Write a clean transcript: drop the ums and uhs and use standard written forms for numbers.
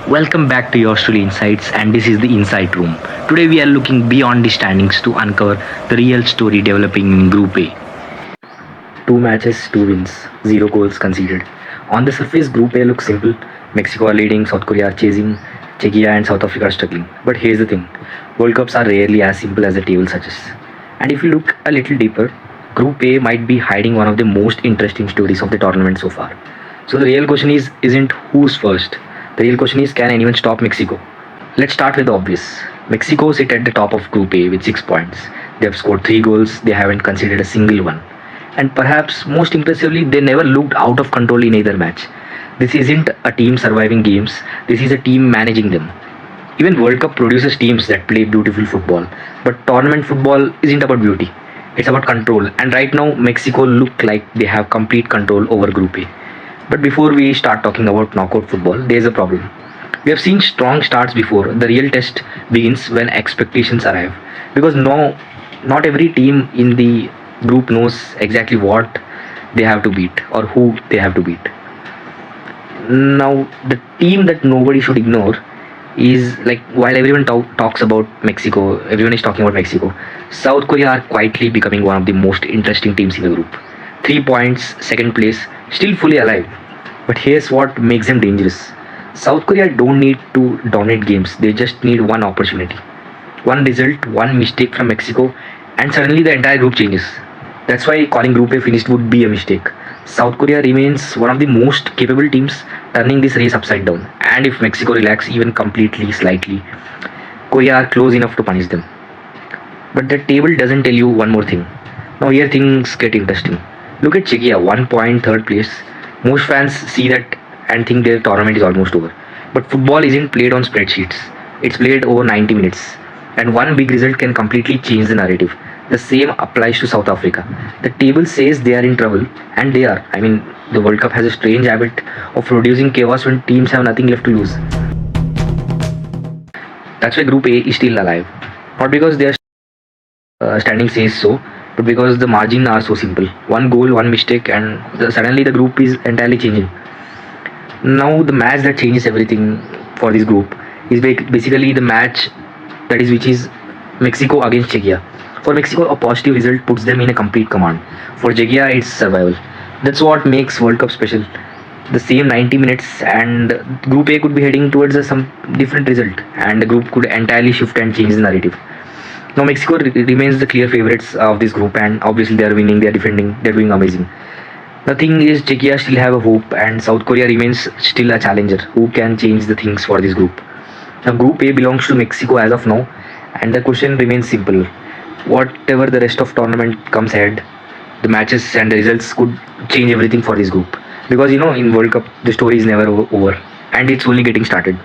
Welcome back to Yours Truly Insights, and this is the Insight Room. Today we are looking beyond the standings to uncover the real story developing in Group A. 2 matches, 2 wins, 0 goals conceded. On the surface, Group A looks simple. Mexico are leading, South Korea are chasing, Czechia and South Africa are struggling. But here's the thing: World Cups are rarely as simple as the table suggests. And if you look a little deeper, Group A might be hiding one of the most interesting stories of the tournament so far. So the real question isn't who's first. The real question is, can anyone stop Mexico? Let's start with the obvious. Mexico sit at the top of Group A with 6 points. They have scored 3 goals, they haven't conceded a single one. And perhaps most impressively, they never looked out of control in either match. This isn't a team surviving games, this is a team managing them. Even World Cup produces teams that play beautiful football, but tournament football isn't about beauty. It's about control, and right now Mexico look like they have complete control over Group A. But before we start talking about knockout football, there's a problem. We have seen strong starts before. The real test begins when expectations arrive. Because not every team in the group knows exactly what they have to beat or who they have to beat. Now, the team that nobody should ignore is, like, while everyone talks about Mexico, everyone is talking about Mexico, South Korea are quietly becoming one of the most interesting teams in the group. 3 points, second place, still fully alive. But here's what makes them dangerous. South Korea don't need to dominate games, they just need one opportunity. One result, one mistake from Mexico, and suddenly the entire group changes. That's why calling Group A finished would be a mistake. South Korea remains one of the most capable teams, turning this race upside down. And if Mexico relax even completely, slightly, Korea are close enough to punish them. But the table doesn't tell you one more thing. Now here things get interesting. Look at Czechia, 1 point, third place. Most fans see that and think their tournament is almost over. But football isn't played on spreadsheets. It's played over 90 minutes. And one big result can completely change the narrative. The same applies to South Africa. The table says they are in trouble, and they are. I mean, the World Cup has a strange habit of producing chaos when teams have nothing left to lose. That's why Group A is still alive. Not because their standing says so, but because the margin are so simple. One goal, one mistake, and suddenly the group is entirely changing. Now the match that changes everything for this group is basically the match which is Mexico against Czechia. For Mexico, a positive result puts them in a complete command. For Czechia, it's survival. That's what makes World Cup special. The same 90 minutes, and Group A could be heading towards some different result, and the group could entirely shift and change the narrative. Now Mexico remains the clear favorites of this group, and obviously they are winning, they are defending, they are doing amazing. The thing is, Czechia still have a hope, and South Korea remains still a challenger who can change the things for this group. Now Group A belongs to Mexico as of now, and the question remains simple. Whatever the rest of tournament comes ahead, the matches and the results could change everything for this group. Because in World Cup the story is never over, and it's only getting started.